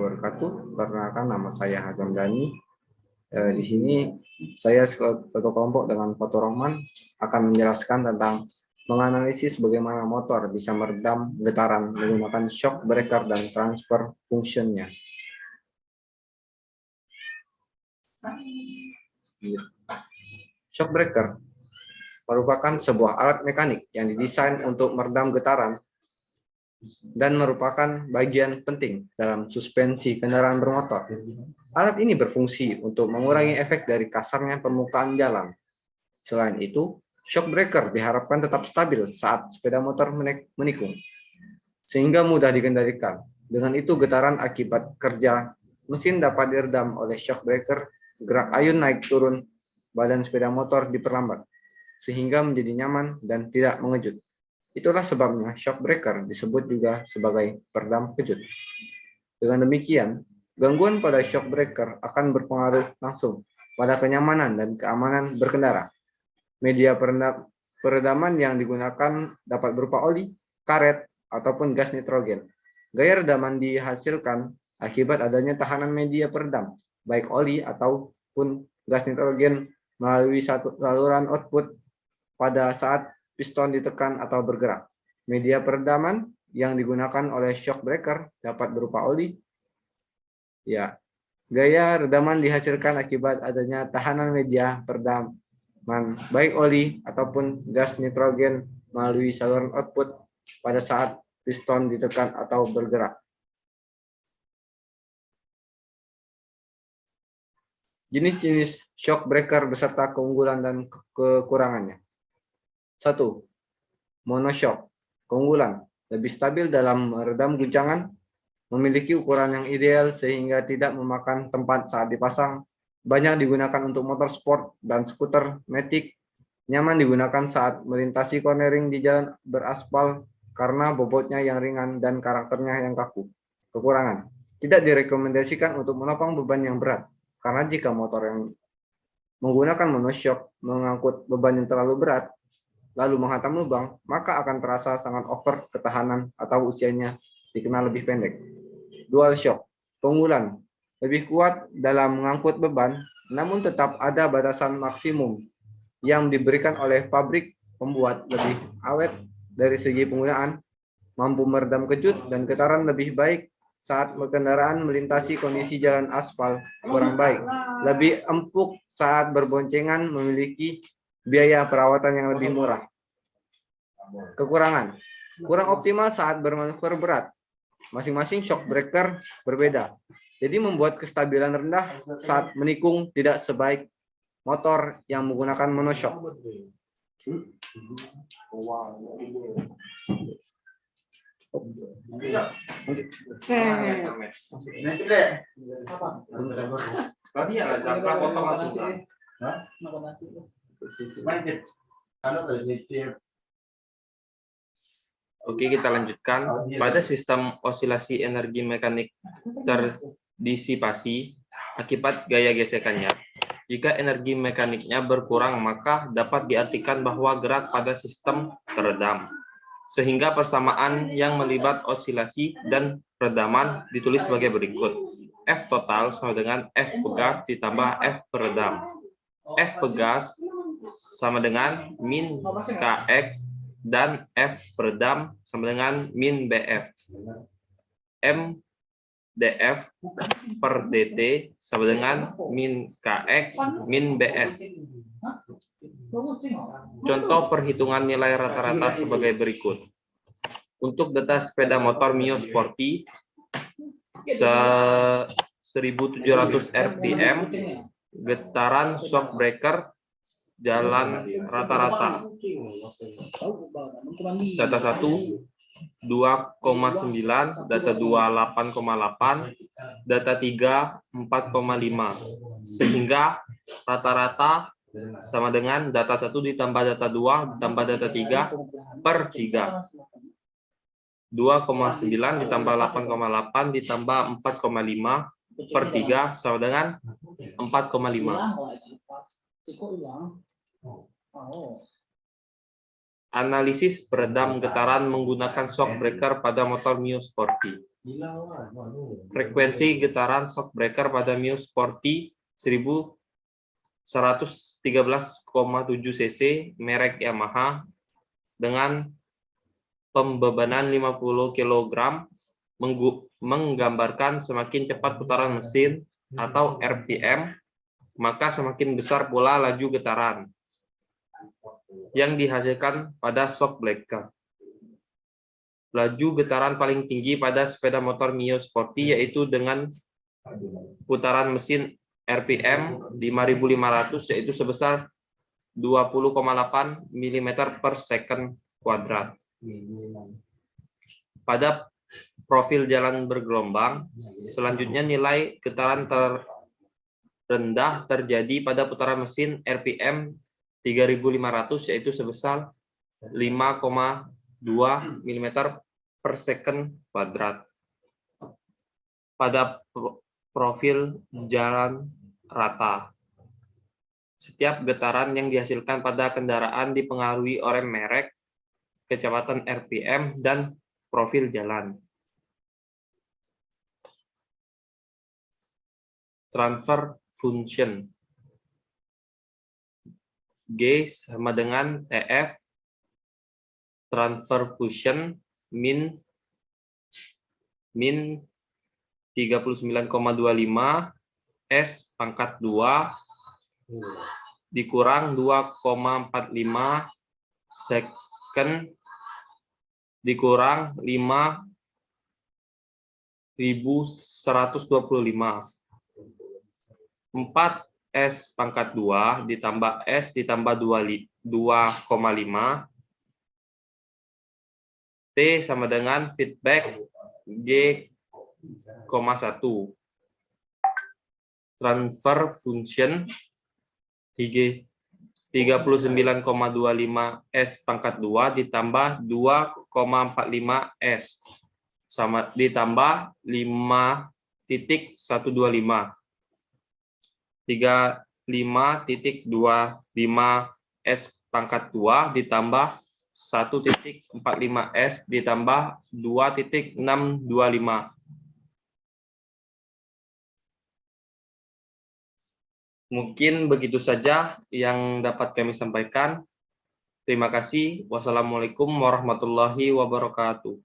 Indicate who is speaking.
Speaker 1: wabarakatuh. Perkenalkan, nama saya Hazam Dhani. Di sini saya ketua kelompok dengan Fatur Rahman akan menjelaskan tentang menganalisis bagaimana motor bisa meredam getaran menggunakan shock breaker dan transfer function-nya. Shock breaker merupakan sebuah alat mekanik yang didesain untuk meredam getaran dan merupakan bagian penting dalam suspensi kendaraan bermotor. Alat ini berfungsi untuk mengurangi efek dari kasarnya permukaan jalan. Selain itu, shock breaker diharapkan tetap stabil saat sepeda motor menikung, sehingga mudah dikendalikan. Dengan itu, getaran akibat kerja mesin dapat diredam oleh shock breaker, gerak ayun naik turun badan sepeda motor diperlambat, sehingga menjadi nyaman dan tidak mengejut. Itulah sebabnya shock breaker disebut juga sebagai peredam kejut. Dengan demikian, gangguan pada shock breaker akan berpengaruh langsung pada kenyamanan dan keamanan berkendara. Media peredaman yang digunakan dapat berupa oli, karet, ataupun gas nitrogen. Gaya redaman dihasilkan akibat adanya tahanan media peredam, baik oli ataupun gas nitrogen melalui satu saluran output pada saat piston ditekan atau bergerak. Media peredaman yang digunakan oleh shock breaker dapat berupa oli. Ya, gaya redaman dihasilkan akibat adanya tahanan media peredaman, baik oli ataupun gas nitrogen melalui saluran output pada saat piston ditekan atau bergerak. Jenis-jenis shock breaker beserta keunggulan dan kekurangannya. 1. Monoshock. Keunggulan, lebih stabil dalam meredam guncangan, memiliki ukuran yang ideal sehingga tidak memakan tempat saat dipasang, banyak digunakan untuk motor sport dan skuter matic, nyaman digunakan saat melintasi cornering di jalan beraspal karena bobotnya yang ringan dan karakternya yang kaku. Kekurangan, tidak direkomendasikan untuk menopang beban yang berat, karena jika motor yang menggunakan monoshock mengangkut beban yang terlalu berat, lalu menghantam lubang, maka akan terasa sangat over ketahanan atau usianya dikenal lebih pendek. Dual shock, keunggulan, lebih kuat dalam mengangkut beban, namun tetap ada batasan maksimum yang diberikan oleh pabrik pembuat, lebih awet dari segi penggunaan, mampu meredam kejut dan getaran lebih baik saat kendaraan melintasi kondisi jalan aspal kurang baik, lebih empuk saat berboncengan, memiliki biaya perawatan yang lebih murah. Kekurangan, kurang optimal saat bermanuver berat. Masing-masing shock breaker berbeda, jadi membuat kestabilan rendah saat menikung tidak sebaik motor yang menggunakan monoshock.
Speaker 2: Oke, kita lanjutkan. Pada sistem osilasi energi mekanik terdisipasi akibat gaya gesekannya, jika energi mekaniknya berkurang, maka dapat diartikan bahwa gerak pada sistem teredam. Sehingga persamaan yang melibat osilasi dan peredaman ditulis sebagai berikut. F total sama dengan F pegas ditambah F peredam. F pegas sama dengan min Kx dan F peredam sama dengan min Bf. M df per dt sama dengan min Kx min Bf. Contoh perhitungan nilai rata-rata sebagai berikut. Untuk data sepeda motor Mio Sporty 1700 rpm, getaran shock breaker jalan rata-rata. Data 1 2,9, data 2 8,8, data 3 4,5. Sehingga rata-rata sama dengan data 1 ditambah data 2 ditambah data 3 per 3. 2,9 ditambah 8,8 ditambah 4,5 per 3 sama dengan 4,5. Analisis peredam getaran menggunakan shock breaker pada motor Mio Sporty. Frekuensi getaran shock breaker pada Mio Sporty 1113,7 cc merek Yamaha dengan pembebanan 50 kg menggambarkan semakin cepat putaran mesin atau RPM, maka semakin besar pula laju getaran yang dihasilkan pada shock breaker. Laju getaran paling tinggi pada sepeda motor Mio Sporty yaitu dengan putaran mesin RPM 5.500 yaitu sebesar 20,8 mm per second kuadrat. Pada profil jalan bergelombang, selanjutnya nilai getaran terendah terjadi pada putaran mesin RPM 3.500 yaitu sebesar 5,2 mm per second kuadrat. Pada profil jalan rata, setiap getaran yang dihasilkan pada kendaraan dipengaruhi oleh merek, kecepatan RPM, dan profil jalan. Transfer function G sama dengan TF transfer function min 39,25 S pangkat 2 dikurang 2,45 second dikurang 5.125. 4 S pangkat 2 ditambah S ditambah 2,5 T sama dengan feedback G,1. Transfer function 39,25 S pangkat 2 ditambah 2,45 S sama ditambah 5.125. 35.25 S pangkat 2 ditambah 1.45 S ditambah 2.625. Mungkin begitu saja yang dapat kami sampaikan. Terima kasih. Wassalamualaikum warahmatullahi wabarakatuh.